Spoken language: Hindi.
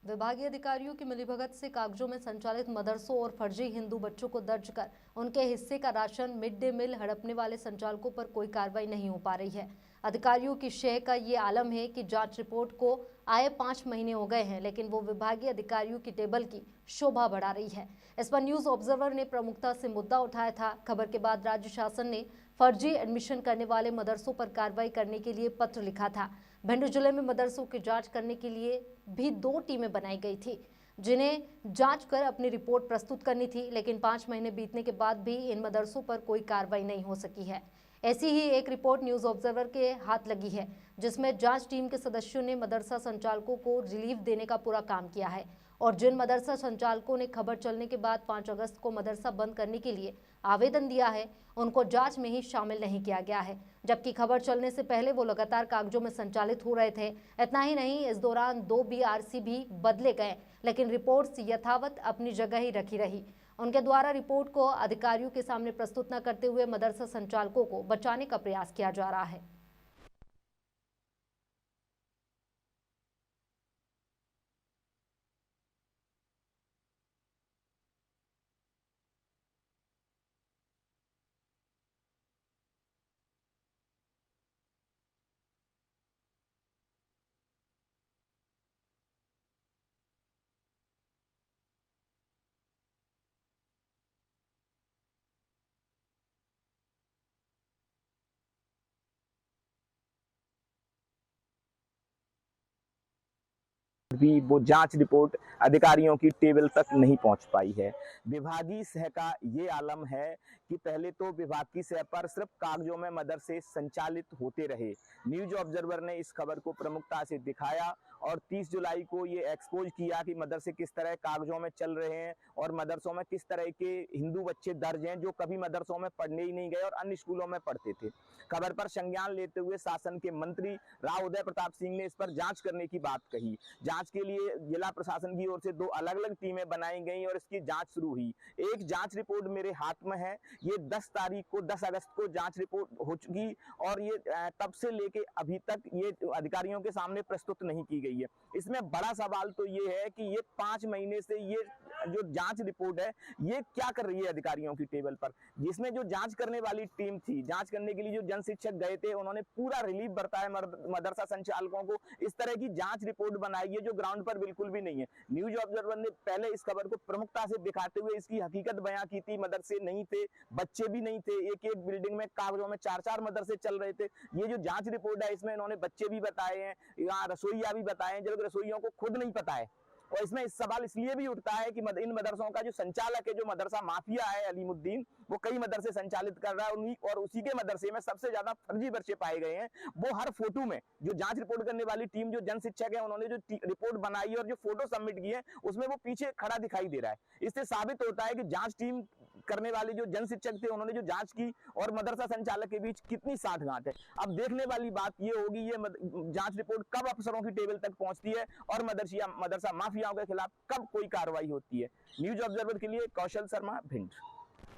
विभागीय अधिकारियों की मिलीभगत से कागजों में संचालित मदरसों और फर्जी हिंदू बच्चों को दर्ज कर उनके हिस्से का राशन मिड डे मील हड़पने वाले संचालकों पर कोई कार्रवाई नहीं हो पा रही है। अधिकारियों की शय का ये आलम है कि जांच रिपोर्ट को आए 5 महीने हो गए हैं, लेकिन वो विभागीय अधिकारियों की टेबल की शोभा बढ़ा रही है। इस पर न्यूज ऑब्जर्वर ने प्रमुखता से मुद्दा उठाया था। खबर के बाद राज्य शासन ने फर्जी एडमिशन करने वाले मदरसों पर कार्रवाई करने के लिए पत्र लिखा था। भिंड जिले में मदरसों की जांच करने के लिए भी 2 टीमें बनाई गई थी, जिन्हें जांच कर अपनी रिपोर्ट प्रस्तुत करनी थी, लेकिन 5 महीने बीतने के बाद भी इन मदरसों पर कोई कार्रवाई नहीं हो सकी है। ऐसी ही एक रिपोर्ट न्यूज ऑब्जर्वर के हाथ लगी है, जिसमें जांच टीम के सदस्यों ने मदरसा संचालकों को रिलीफ देने का पूरा काम किया है और जिन मदरसा संचालकों ने खबर चलने के बाद 5 अगस्त को मदरसा बंद करने के लिए आवेदन दिया है, उनको जांच में ही शामिल नहीं किया गया है, जबकि खबर चलने से पहले वो लगातार कागजों में संचालित हो रहे थे। इतना ही नहीं, इस दौरान 2 BRC भी बदले गए, लेकिन रिपोर्ट्स यथावत अपनी जगह ही रखी रही। उनके द्वारा रिपोर्ट को अधिकारियों के सामने प्रस्तुत न करते हुए मदरसा संचालकों को बचाने का प्रयास किया जा रहा है। भी वो जांच रिपोर्ट अधिकारियों की टेबल तक नहीं पहुंच पाई है। विभागीय सह का ये आलम है कि पहले तो विभाग की सह पर सिर्फ कागजों में मदरसे संचालित होते रहे। न्यूज ऑब्जर्वर ने इस खबर को प्रमुखता से दिखाया और 30 जुलाई को ये एक्सपोज किया कि मदरसे किस तरह कागजों में चल रहे हैं और मदरसों में किस तरह के हिंदू बच्चे दर्ज हैं जो कभी मदरसों में पढ़ने ही नहीं गए और अन्य स्कूलों में पढ़ते थे। खबर पर संज्ञान लेते हुए शासन के मंत्री राव उदय प्रताप सिंह ने इस पर जांच करने की बात कही। जांच के लिए जिला प्रशासन की ओर से 2 अलग-अलग टीमें बनाई गई और इसकी जांच शुरू हुई। एक जांच रिपोर्ट मेरे हाथ में है। ये 10 अगस्त को जांच रिपोर्ट हो चुकी और ये तब से लेके अभी तक ये अधिकारियों के सामने प्रस्तुत नहीं की गई है। इसमें बड़ा सवाल तो ये है कि ये 5 महीने से ये जो जांच रिपोर्ट है ये क्या कर रही है अधिकारियों की टेबल पर, जिसमें जो जांच करने वाली टीम थी, जांच करने के लिए जो जन शिक्षक गए थे, उन्होंने पूरा रिलीफ बरता है मदरसा संचालकों को। इस तरह की जांच रिपोर्ट बनाई है जो ग्राउंड पर बिल्कुल भी नहीं है। न्यूज ऑब्जर्वर ने पहले इस खबर को प्रमुखता से दिखाते हुए इसकी हकीकत बयां की थी। मदरसे नहीं थे, बच्चे भी नहीं थे, एक एक बिल्डिंग में कागजों में 4-4 मदरसे चल रहे थे। ये जो जांच रिपोर्ट है इसमें इन्होंने बच्चे भी बताए हैं, यहाँ रसोईया भी बताए हैं, जबकि रसोइयों को खुद नहीं पता है। और इसमें इस सवाल इसलिए भी उठता है कि इन मदरसों का जो संचालक है, जो मदरसा माफिया है अलीमुद्दीन, वो कई मदरसे संचालित कर रहा है और उसी के मदरसे में सबसे ज्यादा फर्जी बच्चे पाए गए हैं। वो हर फोटो में जो जांच रिपोर्ट करने वाली टीम, जो जन शिक्षक है, उन्होंने जो रिपोर्ट बनाई और जो फोटो सबमिट की है उसमें वो पीछे खड़ा दिखाई दे रहा है। इससे साबित होता है कि जांच टीम करने वाले जो जन शिक्षक थे उन्होंने जो जांच की और मदरसा संचालक के बीच कितनी साठगांठ है। अब देखने वाली बात ये होगी ये जांच रिपोर्ट कब अफसरों की टेबल तक पहुंचती है और मदरसा माफियाओं के खिलाफ कब कोई कार्रवाई होती है। न्यूज ऑब्जर्वर के लिए कौशल शर्मा, भिंड।